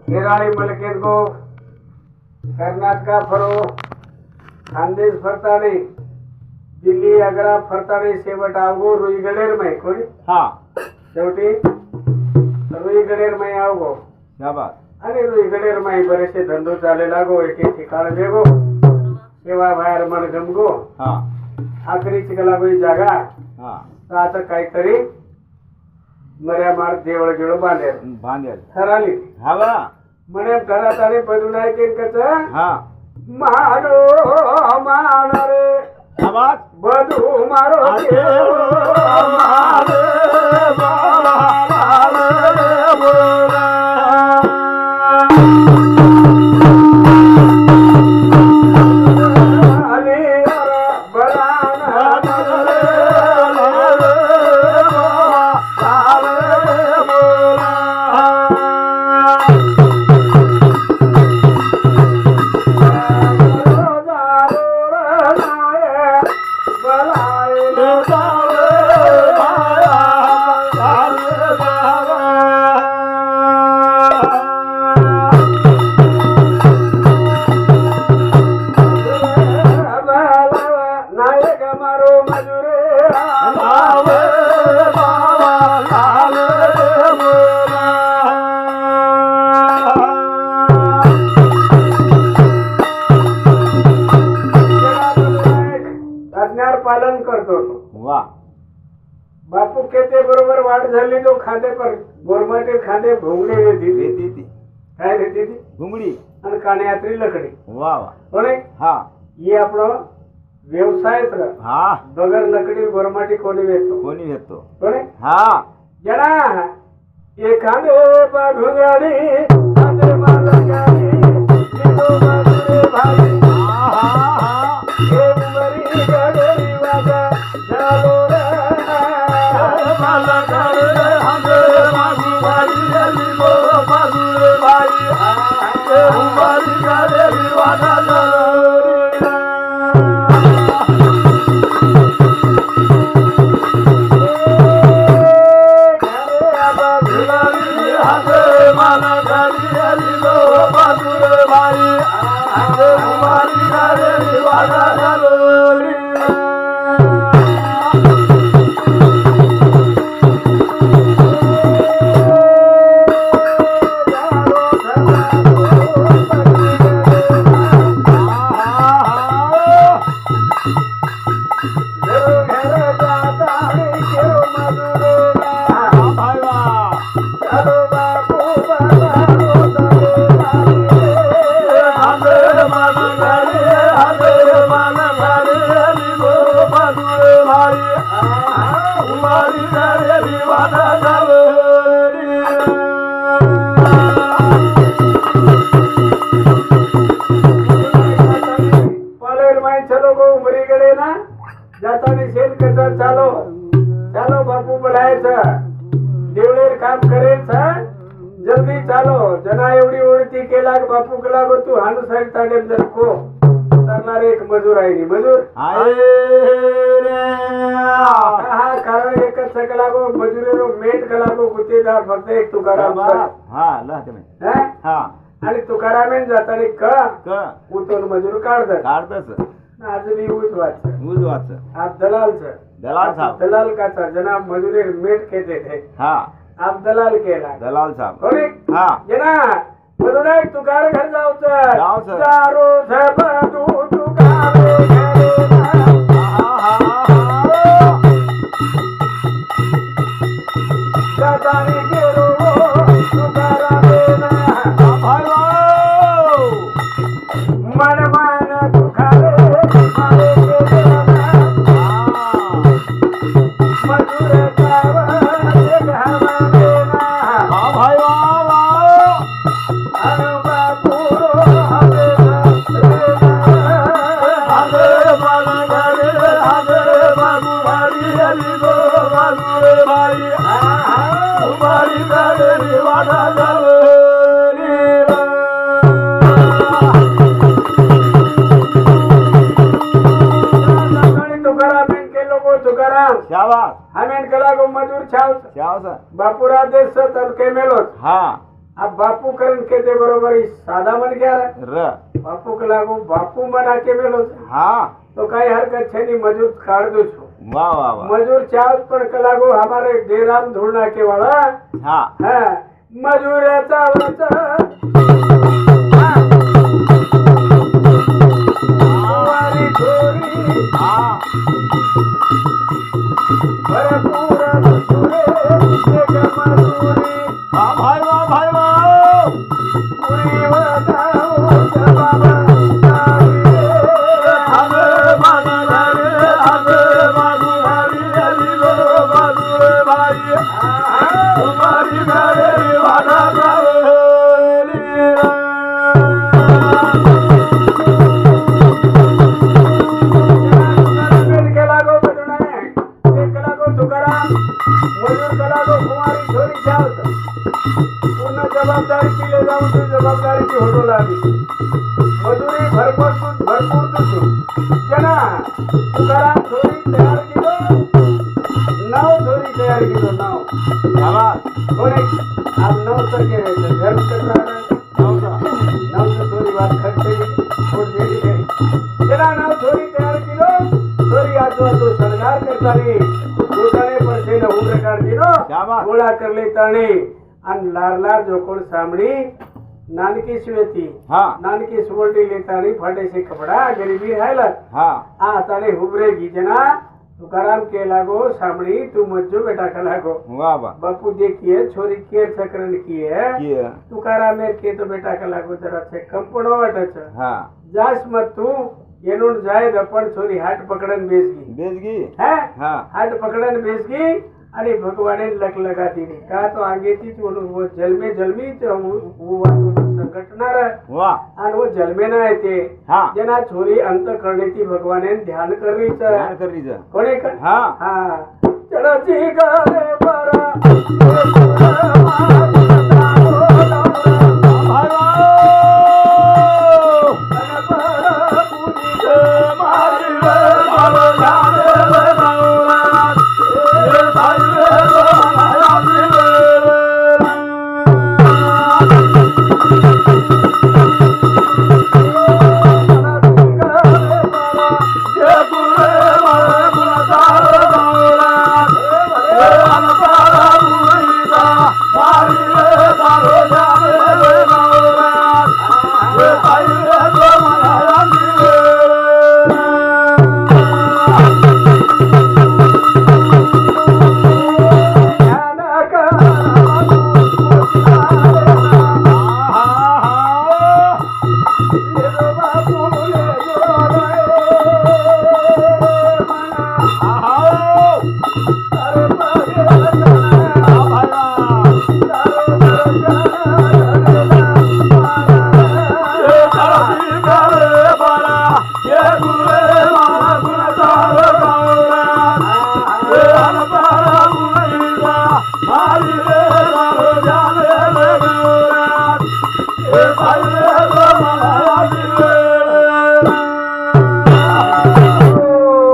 हिराळी मलकेत गो Karnataka furrow Khandesh फरताने Delhi Agra फरताने शेवट आवगो रुई गडेर मै कोणी हा शेवटी रुई गडेर मै आवगो शाबास आणि रुई गडेर मै बरेचसे धंदो चाले लागो एक एक ठिकाण बेगो सेवा बाहेर मन गमगो हा आखरी चिकला गो जागा हा तर आता काहीतरी मर्या मार देवळ गिळो बांधेल बांधेल ठराली हवा म्हणे घरात आणि बदून आहे कच हा मारो मान रे शाबास बधू मारो पालन करतो वा बापू केते बरोबर वाट झाली तो खांदे पर गोरमाटे खांदे भोंगडे येते येते ती काय येते ती घुंगडी आणि कान्यात्री लकडी वा वा कोणे हा ही आपलो व्यवसाय हा बगर लकडी गोरमाटी कोणी येतो कोणी घेतो कोणे हा जना एखादे बाघुगाडी खांदे मालगाडी लिदो बाजूले भाई चालो बापू बोलायचं देवळेर काम करायचं जल्दी चालो जना एवढी ओळखी केला बापू केला गो तू हानुसार ताडे जर को करणार एक मजूर आहे मजूर हा कारण एकच सकला गो मजुरेरो मेट कला गो गुतेदार फक्त एक तुकाराम हा हा आणि तुकारामेन जाताना क उतोन मजूर काढतात आज मी उजवाच आप दलाल साहब दलाल का जना मजूरे मेट कहते थे हाँ आप दलाल केला दलाल साहब कोणी हाँ जना मधुडा तुकार घर जाओ जाओ सर चारो सब तू तुकार जातानी केरो तुकारा देना मन मन तुकारे मारे के मधुर कावा तुकाराम शाबाश हा आमेन कलागो मजूर छाव शाव सर बापूरा देश तन के मेलोच हा अब बापू करण के ते बरोबर ही साधा मन गया र बापू कलागो बापू मना के मेलोच हा तो काही हरकत छे नहीं मजूर काढ दो छो वाह वाह वाह मजूर चाव पण कलागो हमारे डेराम धुळना के वाला हा हाँ मजूराचा वचा कुवारी छोरी हा भरपूर मजुरे एक मजुरी वाह भाई वाह भाई वाह पुरी वदाओ जबाबा हमे बाजारे हमे बाजारी अली लो बाजुरे भाई तुम्हारी घरे वाला जावेली केला गो बदना ते केला गो तुकाराम मजूर केला गो कुवारी छोरी चावत पूर्ण जबाबदारी की ले जाऊन तू जबाबदारी की होतो लागी मजुरी भरपूर तुझी जना तुकाराम छोरी तयार किलो नाव छोरी तयार किलो नाव शाबाश कोणे आप नाव तर के रहते घर कटरा नाव तो छोरी बात खर्चे छोड़ देली गई जना नाव छोरी तयार किलो छोरी आजो तो शृंगार करता नी गोदाने पर से न उम्र कर दिनो शाबाश. गोळा कर लेता नी आणि लार जो कोण सामड़ी नानकी स्वेती हा नानकी सुवल्टी लेता नी फाटे से कपड़ा गरीबी हालत हा आ ताने हुबरेगी जना तुकाराम के लागो सामड़ी तू मज्जो बेटा का लागो वाह वाह बापू देखिए छोरी केर सकरण की है की तुकाराम के तो बेटा का लागो जरा से कम पड़ो अटच हा जास मत तू येनून जाय दपण छोरी हाट पकडन बेसगी बेजगी है हा हाट पकडन बेसगी आणि भगवाने लक लगा दिली का तो आगे तीच वो जलमे जलमी वो संकटणार वाह आणि वो जलमे ना येते हा जेना छोरी अंत करण्याची भगवाने ध्यान करीच ध्यान करीचं कोणे कर हा हा चढची गले परा भाई वाह मारी रे बाबा जाने रे बाबा ए भाई रे बाबा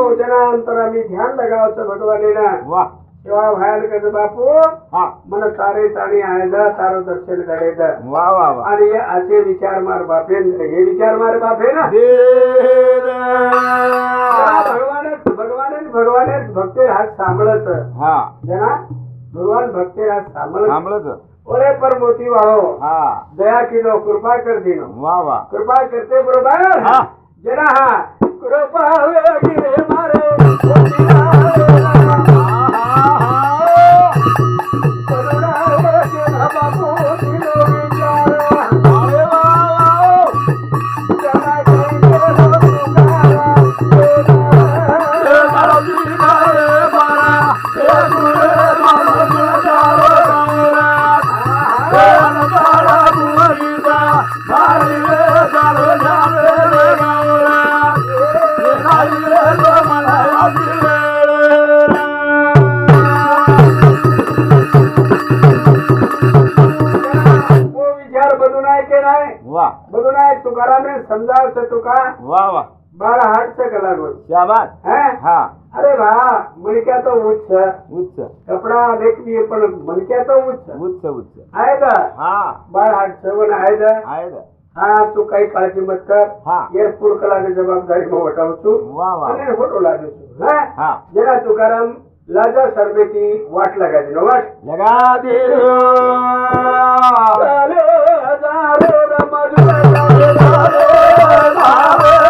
ध्यान लगावचं भगवाने ना वाह तेव्हा व्हायला कस बापू हा मन तारे ताणी आयला तारो दर्शन करेद वाह वाह वाह आणि हे असे विचार मार बापे हे विचार मार बापे ना भगवाने भक्ते हात सांभळच हा जना भगवान भक्ते हात सांभळ सांभळच ओळे पर मोती वाळो हा दया किलो कृपा कर दिनो वाह वाह कृपा करते बरोबर हा जना हा कृपा वे गिरे मारे मोती लावे करुणा वे जना बापू दिलो विचार अरे वाह वाह जना कहीं केलो तुकारा वाह बघून आहे तुकाराम समजावचं तुका वाह वाह बाळा हाटचं कला गोल शाबाश है हा अरे भा मणक्या तो उच्च उच्च कपडा देखील पण मणक्या तो उच्च उच्च उच्च आहे का हा बाळ हा सवण आहे का आहे दा. हा तू काही काळजी मत कर हा एअरपोर्ट कलाने जबाबदारी में वटावतो वा वा आणि फोटो लागतो हा हा जरा तुकाराम लाजा सरबेती वाट लागायची ना वाट लगा दे चाले हजारो रमजुरा हजारो रमजुरा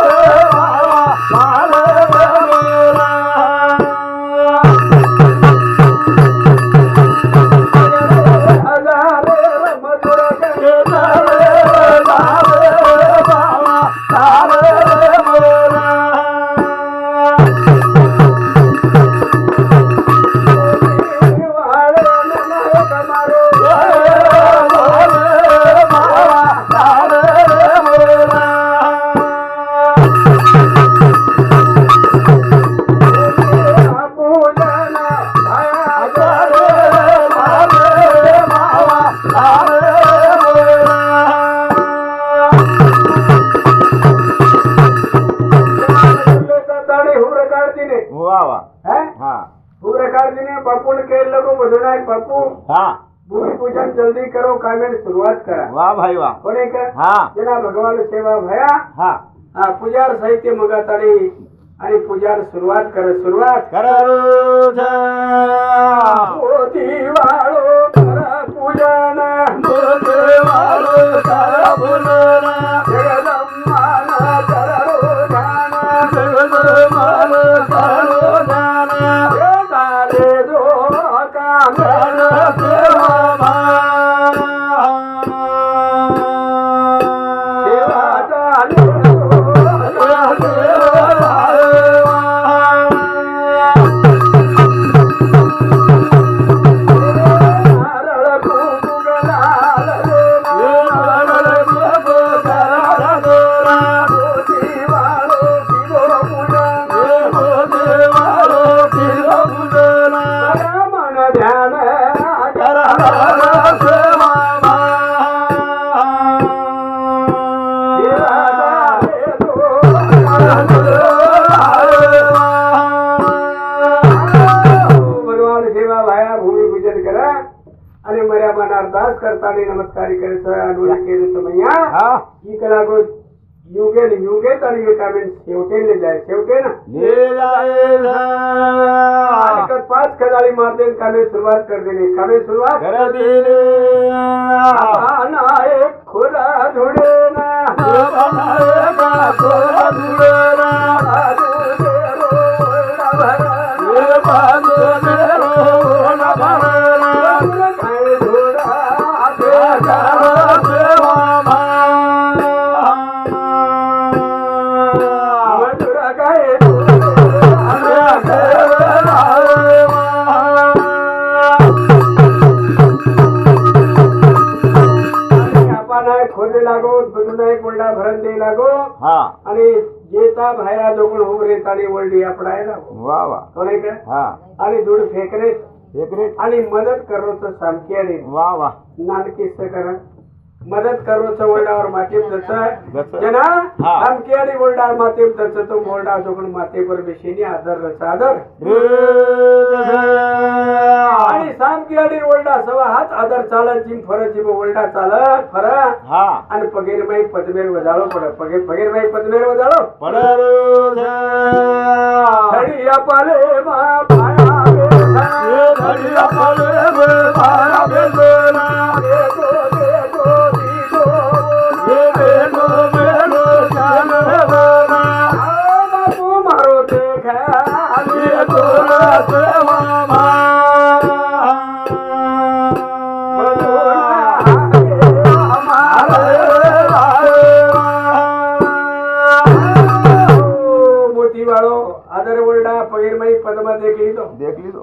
वा वा हा बापून के लगो बधुनाय बापू हा भूमि पूजन जल्दी करो कामेर शुरुआत करा वा भाई वा कोणे का हा जना भगवान सेवा भया हा हा पूजार साहित्य मगाताडी आणि पूजार सुरुवात कर सुरुवात करू मोती वाळो करा पूजन जगदम्माना करो ध्यान झाले जो काम सेवा झाले आणि मर्या मनार दास करताना नमस्कारी करायचं अनुला केलं समया हा ही कला गो युगे न युगे तर ये कामेन शेवटेले जाय शेवटे ना ले जाए आणि 5 खदाळी मारते कामे सुरुवात कर देणे कामे सुरुवात कर दिले आना एक खोरा धुडे ना खोरा धुडे ना खोदे लागो बदुनाय बोलडा भरण दे लागो हा आणि जेता भाया जोगण हो रे ताली वळडी आपडाय लागो वा वा कोणे का हा आणि दूध फेकरे एक रे आणि मदत करो तो सामकी आणि वा वा नानकीस करा मदत करो तो वळडावर मातीम दच जना हा. सामकी आणि वळडावर मातीम दच तो मोलडा जोगण माते पर बेशीनी आदर रच आदर आणि सामकी आणि वळडा सवा हात आदर चालत जिम फरत जिम वळडा चालत फरा हा आणि पगेरमाई पदमेर वजाळो पड पगेरमाई पदमेर वजाळो पडरू छडिया पाले मा पाया बेसा धडिया पडे पाया बेसना बापू मारो देखा मोती वाळो आदर वळडा पगीरमाई पदमा देख लीधो देख लीधो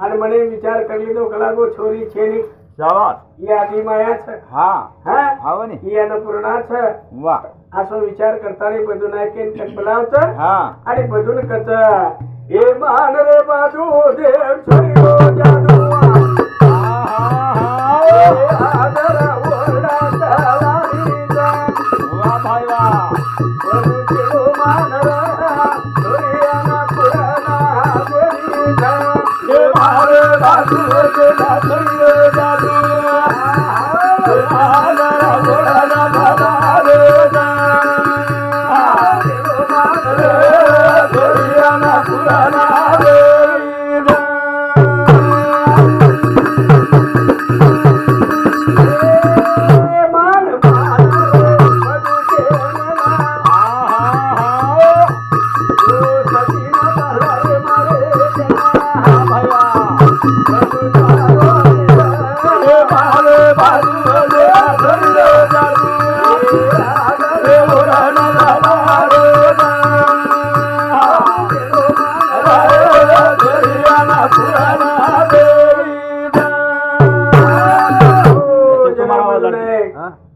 आणि મને વિચાર કરી લીધો કલાકો છોરી છે ની शाबाश એ આદિ માયા છે हा હા हाव नी એ અન્નપૂર્ણા છે वा આસો વિચાર કરતા ની બધું નાખીને કંઈક બોલાવશે हा आणि બધું કચ એ માન રે બાજુ દેવ છોરીઓ જાદુ આદર ઓરડા તલારી જા वा भाई वा બધું માન રે છોરીયાના પુરા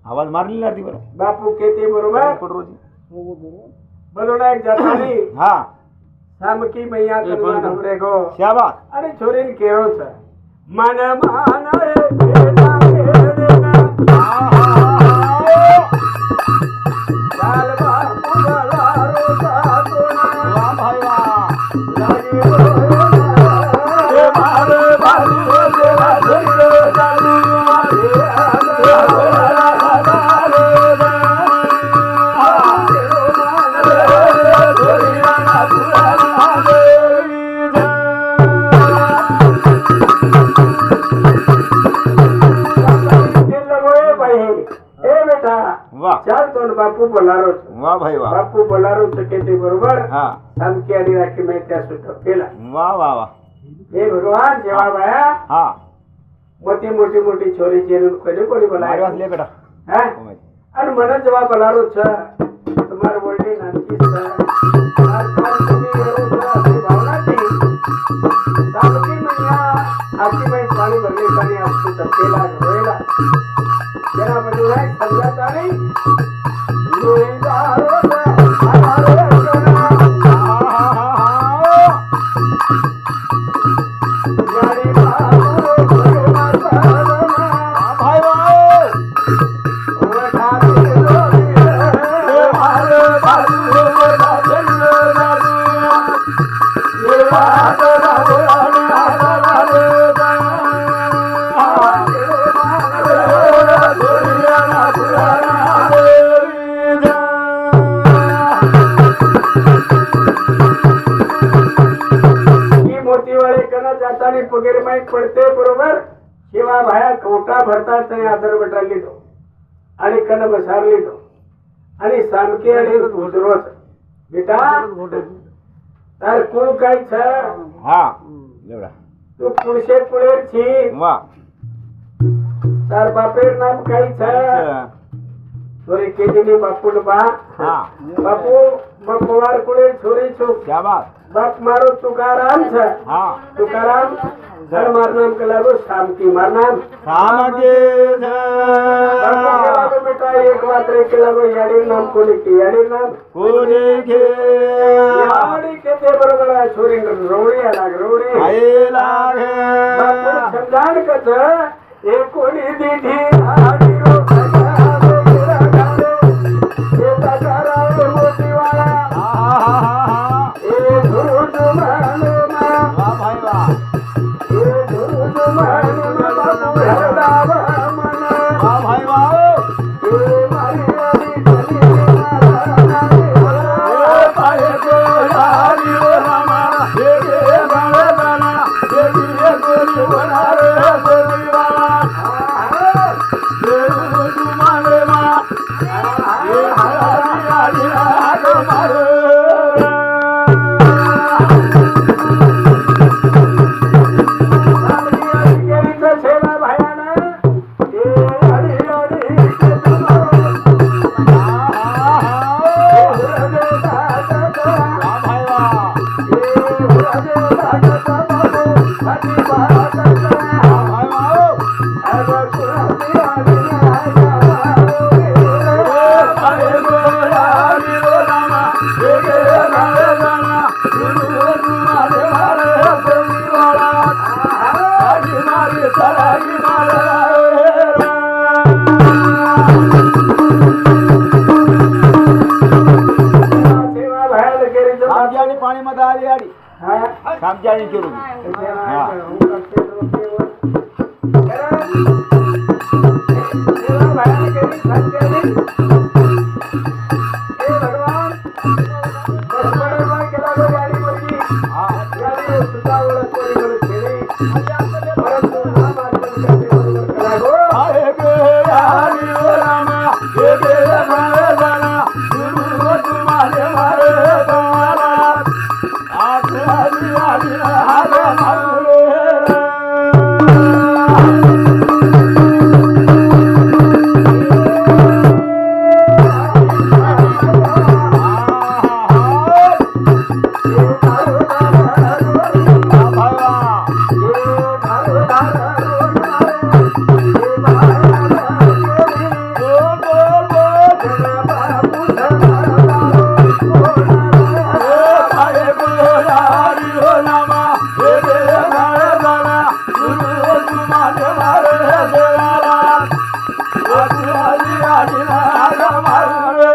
आवाज मारली ना ती बरं बापू केते बरोबर रोजी बदोना एक जातानी हा सामकी मैया करवा हमरे को शाबाश अरे छोरीन केरो छ मन माना रे बेटा केरना लाल बापू लारो सातोना वाह भाई वाह लागी ए मारे बालू देवा धुरो चालू वाह चाल तो बापू बोलारो छ वाह भाई वाह बापू बोलारो छ केते बरोबर हा सामकी आडी राखी मैं त्या सुटो केला वाह वाह वाह हे भगवान जेवा भाया हा मोठी मोठी मोठी छोरी चेरून कधी कोणी मारी बोलाय वाजले बेटा हा आणि मला जेव्हा बोलारो छ तुम्हारे बोलणे नानकी छ आर खान तुम्ही येरो छ अशी भावना थी सामकी मैया आखी में पाणी भरले पाणी आपको टकेला रोएला जरा बडुरा समझाता नहीं लोईदारो छ आरे सोना यारी बाबू सोना सारमा भाई वाह ओ ठाके लोई ए मारे बालू देवा धुरो चालू ये बात जातानी पगेर माहीत पडते बरोबर शिवा भाया कोटा भरतात त्याने आदर बटाल लिहितो आणि कन बसार लिहितो आणि सामके आणि उजरोच बेटा तार कुळ काय छ हा एवढा तू पुळशे पुळेर छी वाह तार बापेर नाम काय छ छोरी केजीनी बापू बा हा बापू मग पवार कुळेर छोरी छु शाबाश बाप मारो तुकाराम छ हा तुकाराम घर मारनाम के लागो शाम की मारनाम सामगे बापू के लागो बेटा एक वात्रे के लागो याडी नाम कोणी की याडी नाम कोणी घे याडी के ते बरोबर आहे छोरी रोवडी लाग रोवडी आई लागे बापू समजाण कच ए कोणी दिधी आडी रो सगा बेरा गाले ए तकारा मोती वाला ए धुरुज मालमा वाह भाई वाह ए धुरुज मालमा बापू हरदावा मना वाह भाई वाह ए मारी आडी चली मारा ए पाए को यारी ओ रामा ये के बना बना ये के गोरी बना रे गोरी वाला ये गोरी मारे मा ये हरी हरी आगो मारो पाणी मध्ये आली आडी सामजाणी केली हा आकुराजी आडीला आजा मारू रे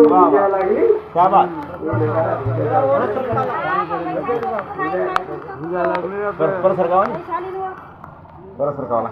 पूजा लागली क्या बात परत सरकावा परत सरकावा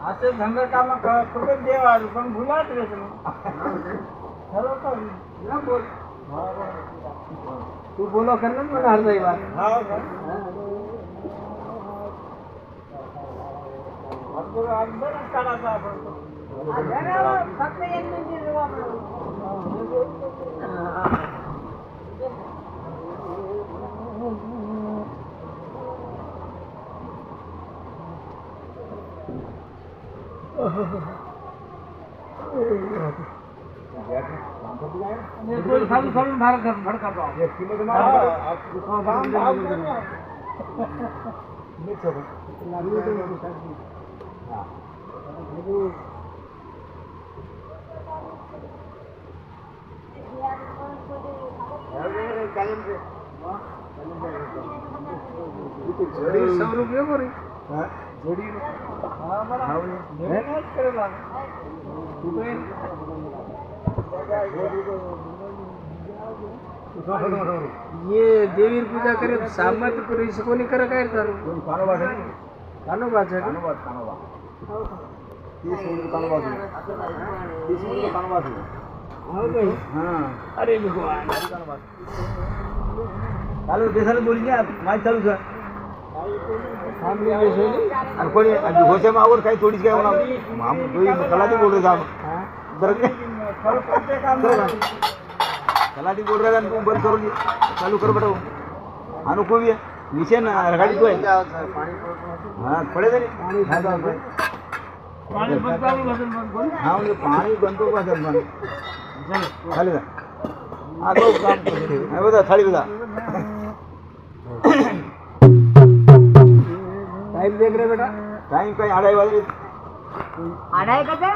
असं धंदा काम करून देवा पण भुलाच रे बोल तू बोलो कर मला हर जाई बात फक्त एक मिनिट भारत भड़का ₹100 बोरी जोड़ी ये देवी पूजा करे सामत करी कोणी कर काय तर कानोबाचा अरे भगवान चालू बेसाला बोली माहिती चालू सर आणि कोणी घोषा मावर काही थोडीच काय म्हणा तलाठी बोल रहे साहब तलाठी बोल रहे तू बंद करो जी चालू कर बेटा अनुको भी है नीचे ना गाड़ी तो है हाँ पड़े थे नहीं हाँ ये पानी बंद तो बस बंद खाली था हाँ तो काम बता थाली बता टाइम देख रहे बेटा टाइम कहीं 2:30 बजे 2:30 का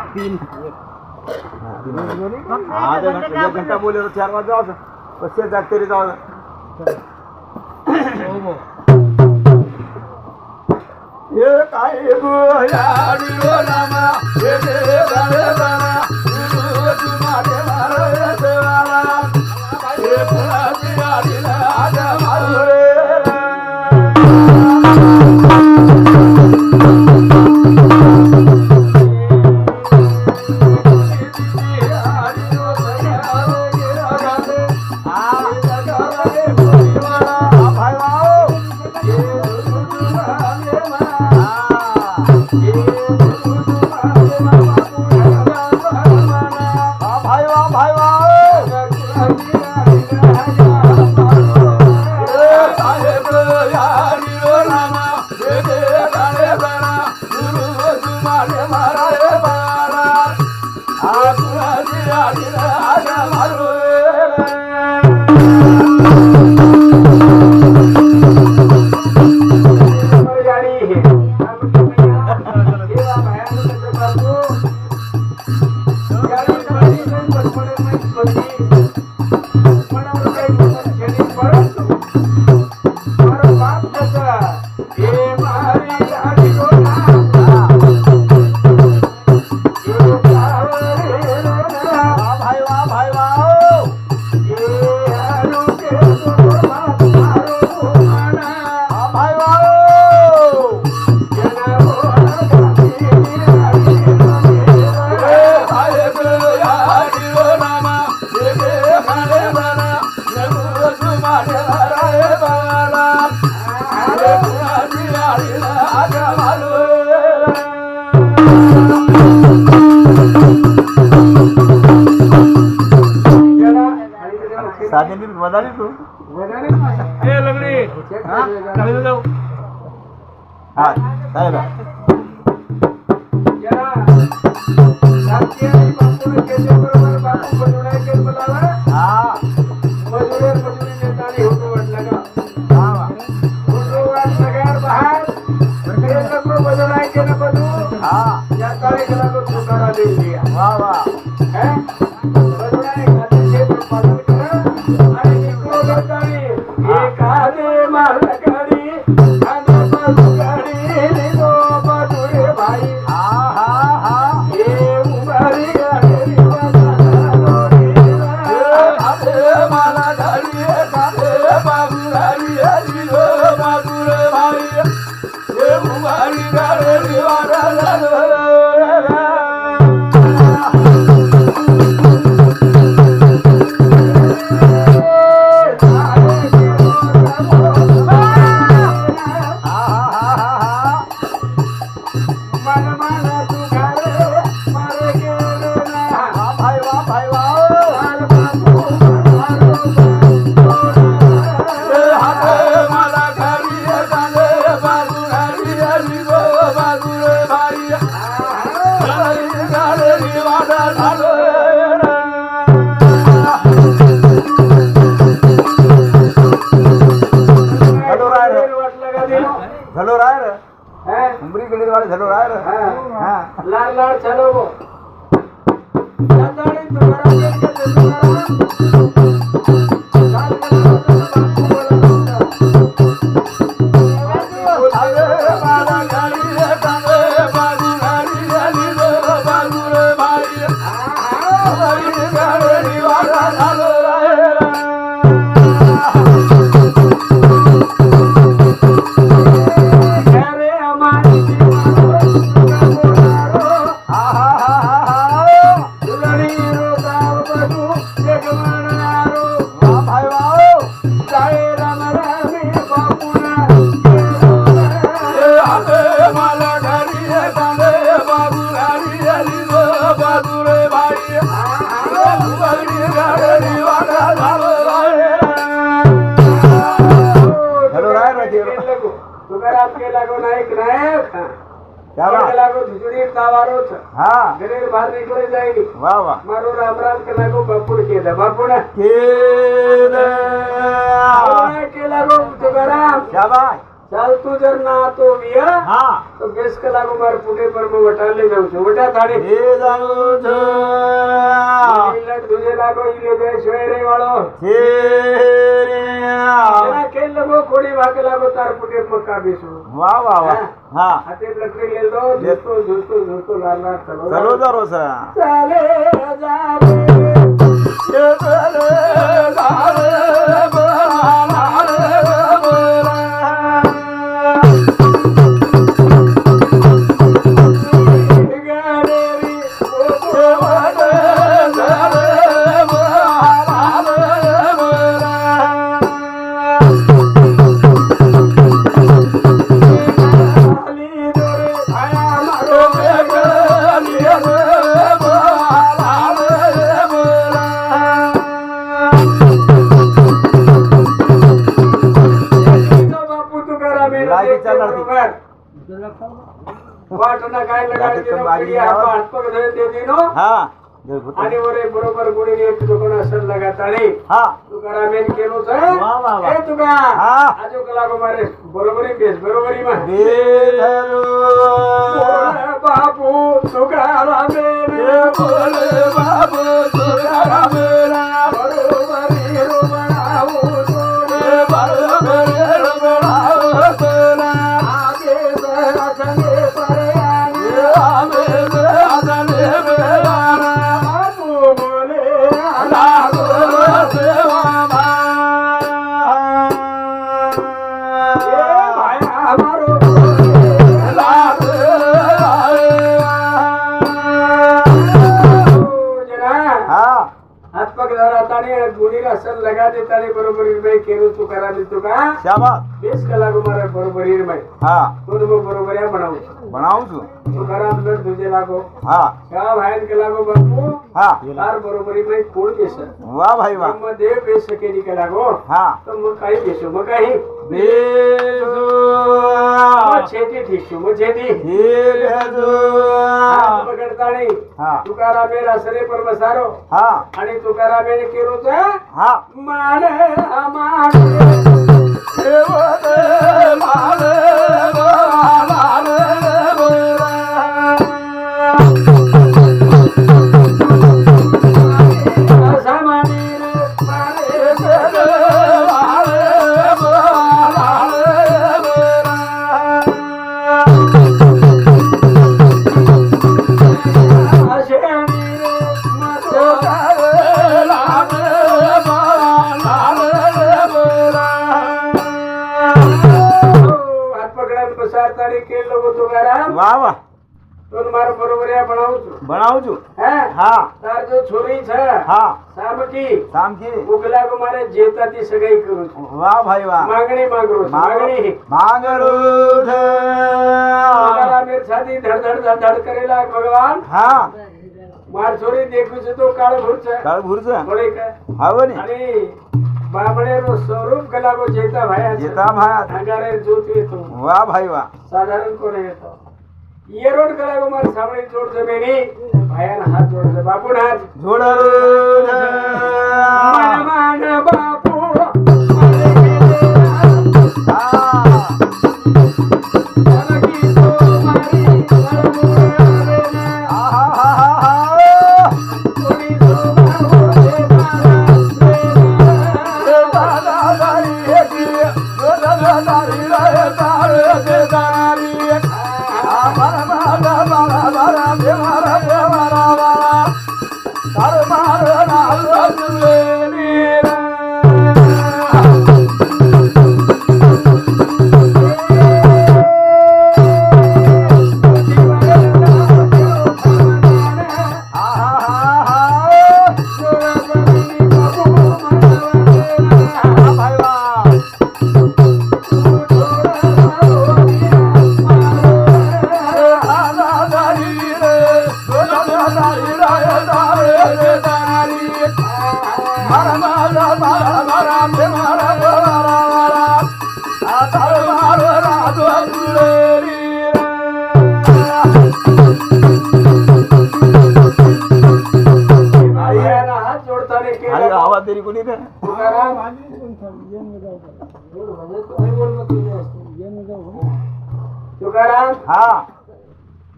आधा घंटा बोले तो 4 बजे जाओ बच्चे जागते रहे जाओ ये काय गोयाडी ओ नामा ये दे गाणे गाना गुरु तुम्हारे मारे देवाला ये पुराची गाडी आजा मारू रे दादांनी बदलली तू ए लंगडी खाली जाऊ हा साहेब जरा साथी आणि बापूने केल्याबरोबर बापू बनवण्याचे बोलावा हा मजुरी देताना होतो वाटलं का हा होतो वाटलं गार बाहेर हे नको बनवण्याचे नको तू हा या तारीखला तो तुकारा देऊन दिया वा वा है बनवण्याचे खाते पालन करा आणि निको करतानी एखादे मालकडी आणि बाजूकडी लिदो बाजूरे भाई हा हा हा ये उमारी गाडी मला गाडी काढे बाबू गाडी दिलो बाबू रे भाई हे उमारी गाडी दिवारा मन मन तुझारे मारे गेलो ना भाई वा भाई वा लाल बाबू हाते मला गाडी काढे बाबू गाडी दिलो बाबू रे भाई गाडी दिवारा झालो हॅलो राय वाटलं का दिनो झालो राय रे है उमरी गली वाले झालो राय रे हां हा लाल लाल चलो वो दादानी तुम्हारा देख के अरे मला गाडी काढे बाबू गाडी दिलो बाबू रे भाई गाडी दिवारा झालो राय अरे हमारी हा हा हा दुलड़ी रोताव बधु जगमनारो वा भाई वाओ जाए राम रामी बापुना हाते मला गाडी काढे बाबू गाडी दिलो बाबू रे भाई गाडी दिवारा झालो हॅलो राय राजे तुकाराम के लागो नायक नायक क्या बात लागो धुजुड़ी तावारो छ हा गरीब बाहर निकले जाएगी वा वा मारो राम राम के लागो बापुड़ के दा बापुना केले के लागो तुकाराम क्या बात चाल तू जर ना तो विया हा तो बेस के लागो मार पुटे पर मैं वटा ले जाऊं छो वटा थाड़ी हे जाऊ छ इलट तुझे लागो इले दे शोरे वालो हे रे तेरा खेल लगो खोड़ी भाग लागो तार पुटे मक्का बेसो वा वा वा हा हाथे लकड़ी ले लो दोस्तों दोस्तों दोस्तों लाल लाल चलो चलो जरो सा चले जावे ये चले जावे गाड़ेरी खाली दोरे आया मारो तो बापू तुकारा मेरा लाजीचा लढती. वाटना काय लगाय लाजीचा दिनो बाजी पिढी हात आवाज. हात पग धरे दे दिनो हा आणि वरे बरोबर गुडीने एक दुकान असेल लगाताळी हा तुकारामेन केलो छ वा वा वा. ए तुका हा. आजो कलागो मारे बरोबरी बेस बरोबरी मा बेधरो बोले बापू तुकारामेन बोले बाबू तुकारामेन बरोबरी रो बनाऊ हे बरोबर बनाओ सोना आगे जरा संगे परयानी आमे आदने बेवारा बापू बोले लागो सेवा मा ए भाया मारो लागो जरा हा हात पग धरा ताने गुडीला असेल लगा दे ताने बरोबरी बाई केरो तुकारामी तुका शाबाश बेस कलागो मारे बरोबरी बाई हा तो बरोबर या बनाऊ बनाओ ભણાવું છું. तुकाराम जर तुझे लागो હા का भायन के लागो बापू હા तार बरोबरी में कोण बेस વાહ ભાઈ વાહ. मग देव बेस सकेली के लागो હા तर मग काही बेसो मग काही બેસો मग छेती ठीकशो मग छेती બેસો. हात पकडता नाही હા तुकारामे रसरे पर बसारो હા आणि तुकारामे केलो હા मान आमान એવો તે મારે મારે असा मानेर मारे असे अमीर मातो हात पकडायला बसारताडी केलं होतं तुकाराम વાહ વાહ. તો મારો બરોબર આ ભણાવું છું ભણાવું છું. હે હા તાર જો છોરી છે હા સામકી શામથી. ઉગલા को મારે જેતાથી સગાઈ કરું છું વાહ ભાઈ વાહ. માંગણી માંગુ છું માંગણી માંગરું છે. તમારા મેર છાતી ધડ ધડ ધડ ધડ કરેલા ભગવાન હા માર છોરી દેખું છું તો કાળ ભૂર છે કાળ ભૂર છે. થોડી કે આવો ને અને બામણેનો સ્વરૂપ કલાકો જેતા ભાયા છે જેતા ભાયા. અંગારે જોતું તો વાહ ભાઈ વાહ. સાધારણ કોને હતો ये रोड कलाको मार सामने जोड़ जमेनी भायाना हाथ जोड़ दे बापू ना हाथ જોડરું છે. मन मान बापू હા जानकी तो मारी सरमुरारे આહાહાહા. कोणी तो बाबू दे मारा भायाना हाथ जोड़ताने अरे केला आवाज तेरी कोणी रे. तुकाराम तुकाराम हा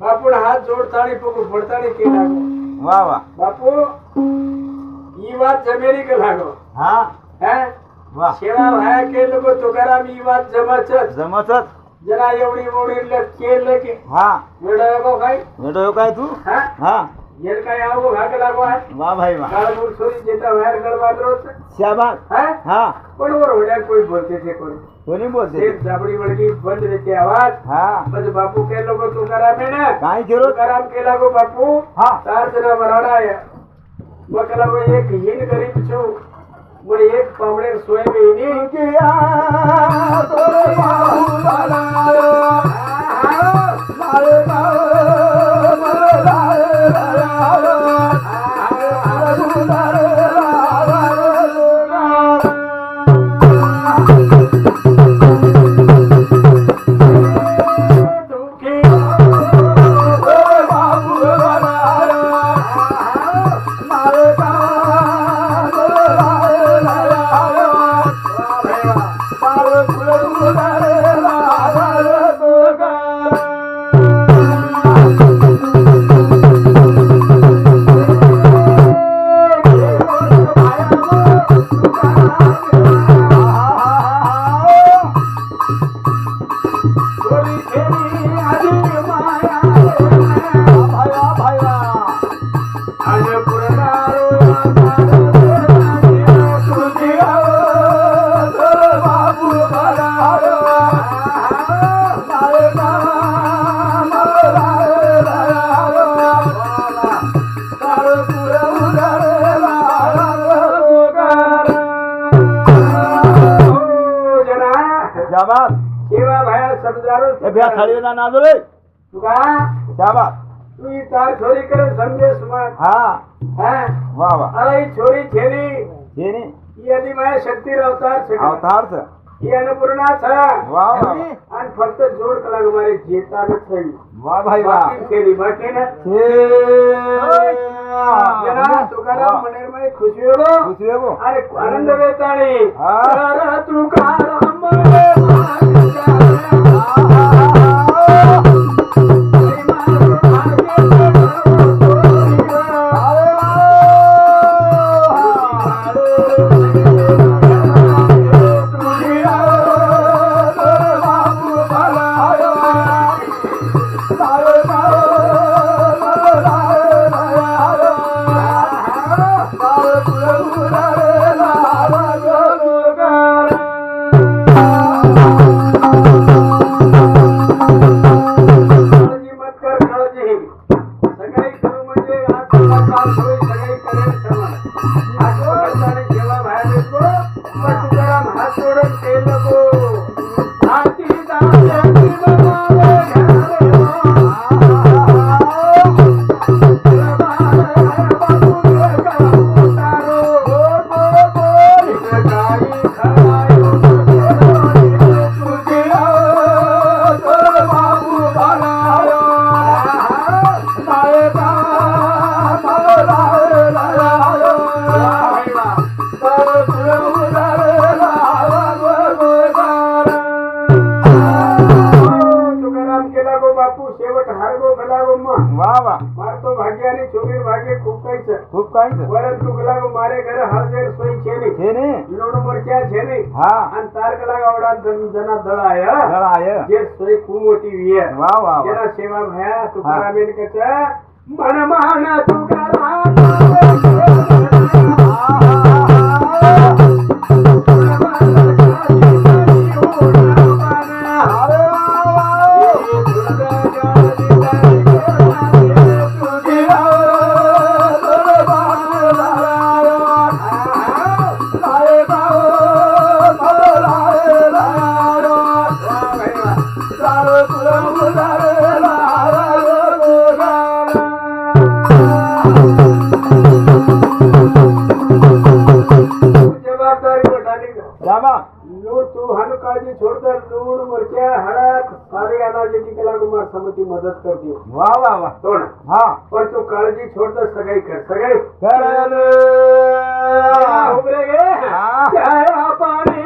बापून हात जोडतानी पगू फोडतानी केला વાહ વાહ. बापू ही बात जमेली का लागो હા है વાહ. सेवा भाया के लोक तुकाराम ही बात जमचच જમત जरा एवढी ओढील केलं की હા मिळालो काय બેટો એવું કાંઈ તું. हा હા येर काय आવો भाग लागो आहे વાહ ભાઈ વાહ. काळमूर सोरी जेता बाहेर गळवाद्रो શાબાશ. है હા पण वर होड्या कोई बोलते थे कोणी કોની બોલते. ते जाबडी वळगी बंद रहते आवाज હા बस बापू के लोक तुकाराम है ना કાંઈ કર્યો. तुकाराम केला गो बापू હા 4 जना वराडा आहे मग केला गो एक हिन गरीब छु मग एक पावडे सोय बेनी ગયા તો બાહુલાલા. મારે શાબાશ. કેવા ભાયા સમજારો એ બે થાળી ના નાદો રે. तुका शाबास तू ही तार छोरी करे समझे सुमत हा है वाह वाह अरे ही छोरी छेनी हे ने यदि मैं शक्ती अवतार छे अवतार छ ही अन्नपूर्णा छ वाह वाह आणि फक्त जोड कलाग मारे जेता छई वाह भाई वाह बाकी केली बाकी ना छे जना तुकाराम मनेर में खुशी हो खुशी है वो अरे आनंद वेताणी हा. अरे तुकाराम मने वाह वाह मारतो भाग्याने छोरी भाग्य खूप काही છે खूप काही छ वरद तुगला को मारे घरे हळदेर सोई છે ને छे ने लोण मरच्या છે ને हा आणि तारकला गावडा जना दळाय जळ आय जे सोई कुमोती विये वाह वाह वाह जेना सेवा भया तुकारामेन कचा मन मान तुकाराम शाबास लूण तू हनु काळजी छोड़कर लूण मिरच्या हळद सारे अनाजेची कला कुमार समिती मदत करते वाह वाह वाह तोड हा पण तू काळजी छोड़कर सगळी कर सगळी करल उभरे गे हा. चारा पाणी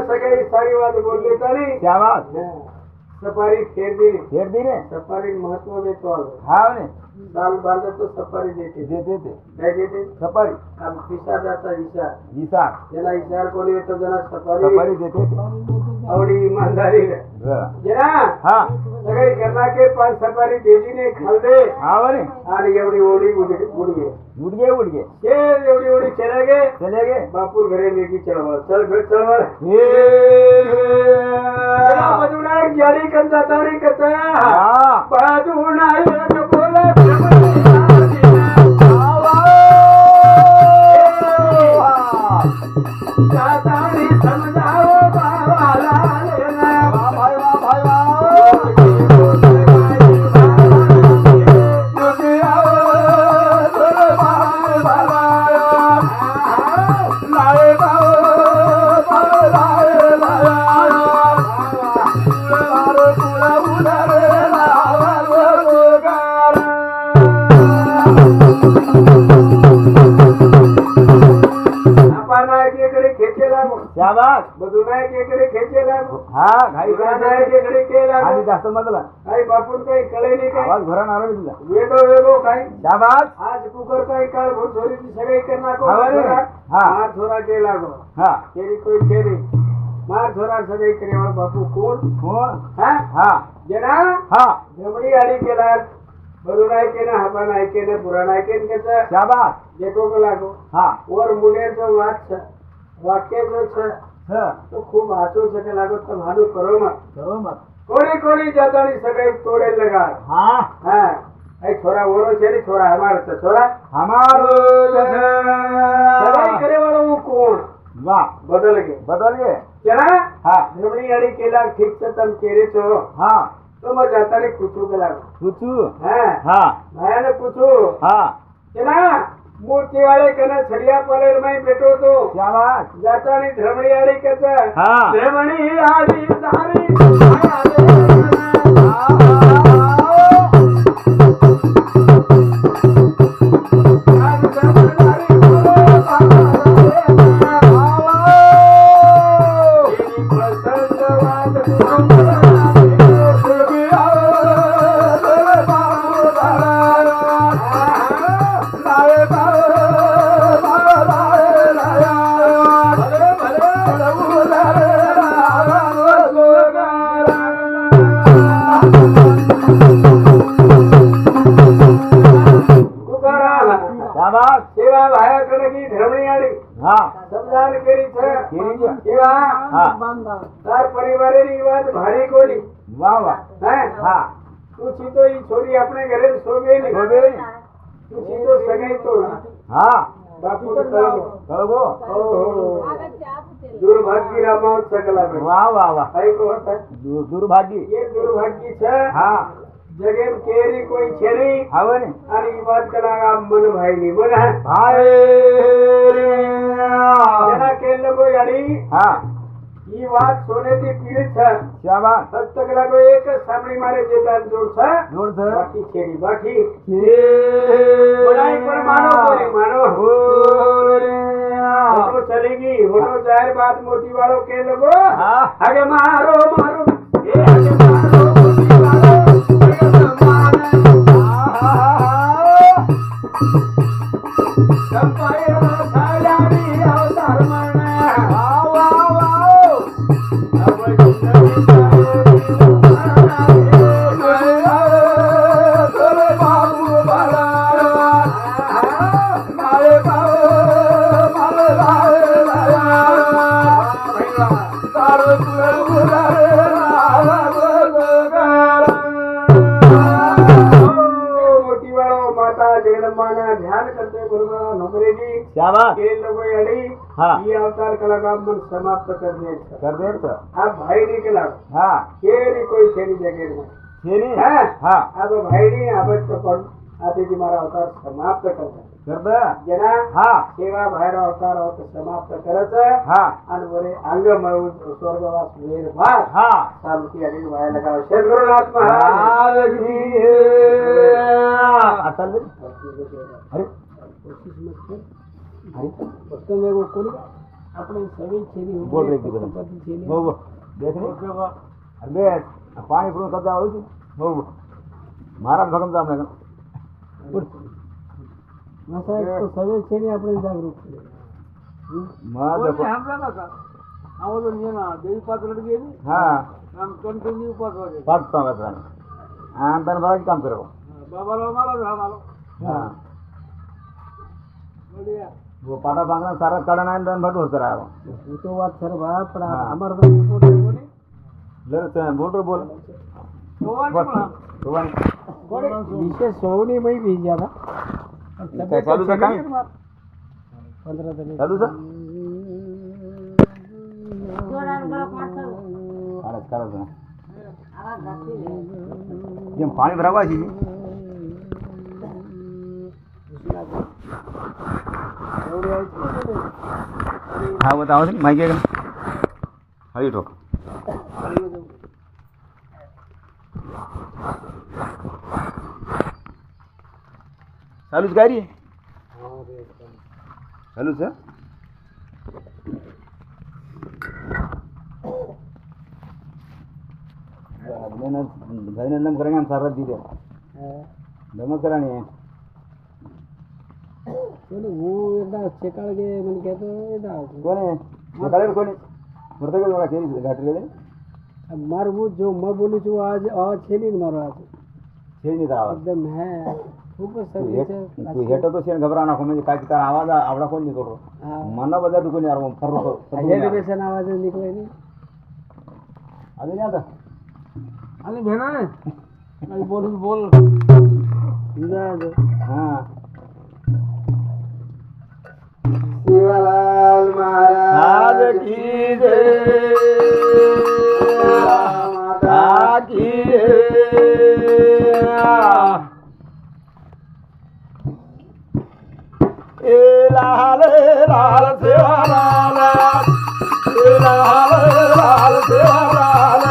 सगळी सारी बात बोलली तरी शाबास सफारी फेर दिली फेर दी ने सफारी महत्व देतो आलो हा ने साल बांधत तो सफारी देते देते ते काय देते सफारी अब पिसादाचा इशार विसार ज्याला इशार कोणी येतो ज्याला सफारी सफारी देते ते आवडी ईमानदारी जरा हा सगळी करना के पाच सफारी तेजीने खाल दे हा ने आणि एवढी ओढी उडगे उड़ गए हे एवढी ओढी चले गे चले गए बापूर घरे लेकी चळवळ चल भेट चळवळ ये बाजूला एक जाडी कंचा तारी कचा हा बाजूला एक बोला तारी समजावो बाबाला लेना भाई वाह भाई वाह शाबास बदुनाय केकडे खेचेला हा घाई बदुनाय केकडे केला आधी जास्त मधला आई बापून काही कळे नाही काय आवाज घरा नारा तुझा वेगो वेगो काय शाबास आज कुकर काही काळ भूत छोरीची सगळी करना को हा बरे. छोरा हा. हा छोरा के लागो हा तेरी कोई छेरी मार छोरा सगळे करेवाळ बापू कोण कोण हा हा जना हा जमडी आडी केला बरू नाही केलं हापा नाही केलं पुरा नाही केलं त्याचं शाबास देखो को लागो हा वर मुनेरचं वाक्य जो छ ह तो खूप हसू सके लागो तर भाडू करो मत करो मत कोणी कोणी जातानी सगळे तोडेल लगा हा हा ऐ छोरा ओरो છે ને छोरा हमार છે छोरा हमारो सगाई करे वाળો कोण वाह बदल गे बदलिए चला हा जमणी आडी केला ठीक છે તમ કેરે છો हा તો મત જાતાની પૂછું કે લાગો पूछू હા हा ભાઈને પૂછું हा चला मूर्ति वाले कने छड़िया पलेर में बैठो तो शाबास जातानी धर्मणी आडी केचा हा धर्मणी आडी सारी आया रे शाबास सेवा भाया कने की धर्मणी आडी हा समजान करी છે केरी છે સેવા હા તાર પરિવારેની વાત ભારી કોની વાહ વાહ હે હા તું સીધો ઈ છોરી આપણે ઘરે શોભે નહીં શોભે તું સીધો સગાઈ તો હા બાપુ તો કરો કળગો ઓહો दुर्भाग्य रामाव सकला बे वाह वाह वाह भाई को होता दुर्भाग्य ये दुर्भाग्य છે હા जगे केरी कोई છે નહીં આવે ને અને ઈ વાત કરા मन भाई ની मन है ભાઈ જેના કે લોકો યાડી હા ઈ વાત સોનેથી પીડિત છે શાબાસ ફક્ત કલા કો એક સામણી મારે જેતા જોડ છે જોર છે બાકી છેડી બાકી છે બનાઈ પણ માનો કોની માનો फोटो चलेगी फोटो चार बात मोती वालों के लोगो હા आगे मारो मारो ये आगे मारो मोती वालों संपायो खायानी अवतार मना વાહ વાહ વાહ अब जिंदगी તોરે બાબુ બાલા મારે બાબુ તારો मोती वालों माता जगदम्बा ध्यान करते बरोबर नोकरेगी શાબાસ के लोगो याडी हाँ। ये अवतार कलाकार मन समाप्त कर दे કર દે છે आप भाई नहीं केला હા केरी कोई छेनी जगह में છે ને हाँ હા अब भाई नहीं अब तो पण आते जी मारा अवतार समाप्त कर दे કર દે जना હા सेवा भाईरो अवतार होत समाप्त करत હા आणि बोले अंग मळू स्वर्गवास वेर भार હા शांती हरी भाई लगाओ शेर गुरुनाथ महाराज महाराजी असल में अरे कोशिश मत कर अरे पक्का में वो कोनी अपने सभी छेनी बोल रही थी बहन वो देख रहे अरे पानी पूरा कब जाओ तू वो महाराज भगम साहब ने साहेब तो सभी छेनी अपने जागरूक मां देखो आવો તો ને દેવી પાત્ર લડી ગઈ हां આમ કંટિન્યુ પાસ હોય पाच पाच अंदर बड़ा काम करो બાબાનો મારો હમારો हां બોલિયા वो पाटा बांगना सारा काढा नाही दन भट होत राहा હું તો વાત સર બા પણ હા. અમાર તો મોટો કોની जर बोल बोल વિશેષ સોવની મય બી ગયા काय चालू છે काय 15 दिन चालू છે જોડાણ ગળો પાછો કાળજ કાળજ આવાજ જાતી રે જેમ પાણી ભરાવા છે હા बताओ છે માઈક કે હરી ठोक चालूच गाडी चालूच आहे करेंगे हम सारा दीदे दमक करानी है હું એકદા ચેકાળ ગે મને કહેતો એડા કોને સકાળે કોને પ્રત્યેક વાળા કેવી ગાંઠી લે મારું જો મેં બોલું છું અવાજ છે નહીં મારો આ છે નહીં તારા આવાજ એકદમ હે ખૂબ સરસ છે તું હેઠો તો છે ને ગભરા નાખો મેં કાંઈક તારા આવાજ આવડા કોણ નીકળો મને બધા તું કોઈ યાર ફરવું હેડરેશન આવાજ નીકળે નહીં આજે ક્યાં હતા આલે ભેના ને આ બોલું બોલ હા શિવલાલ મહારાજ કી જય માતા કી જય એ લાલ લાલ સેવા લાલ એ લાલ લાલ સેવા લાલ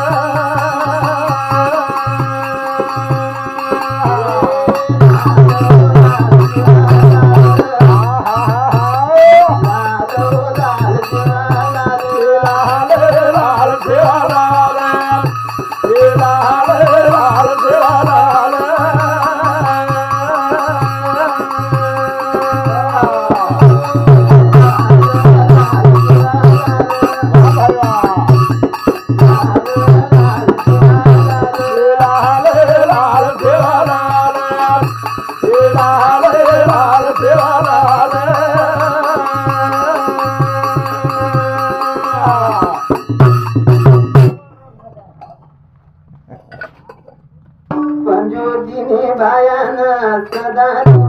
पंजोजीने बायाना सदा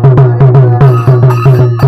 Oh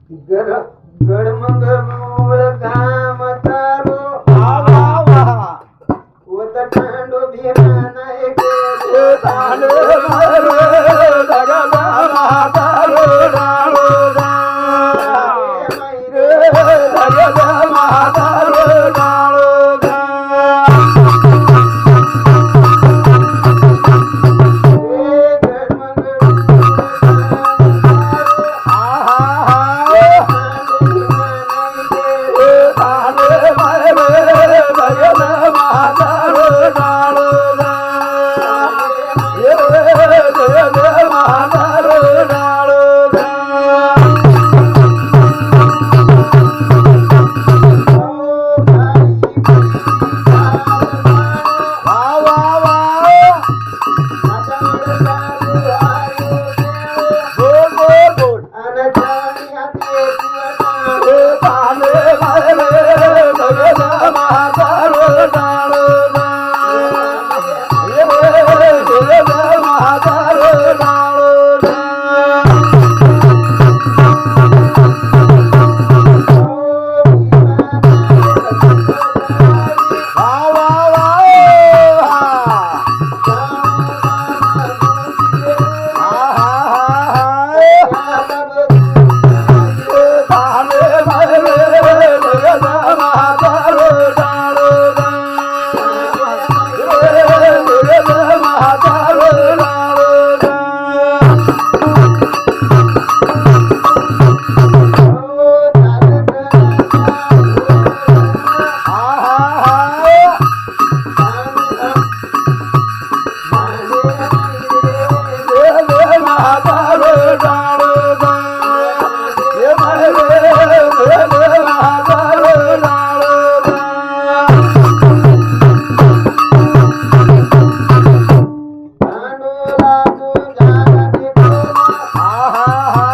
गडमंगळ मूळ काम तारो होत तांडो भीमा नाही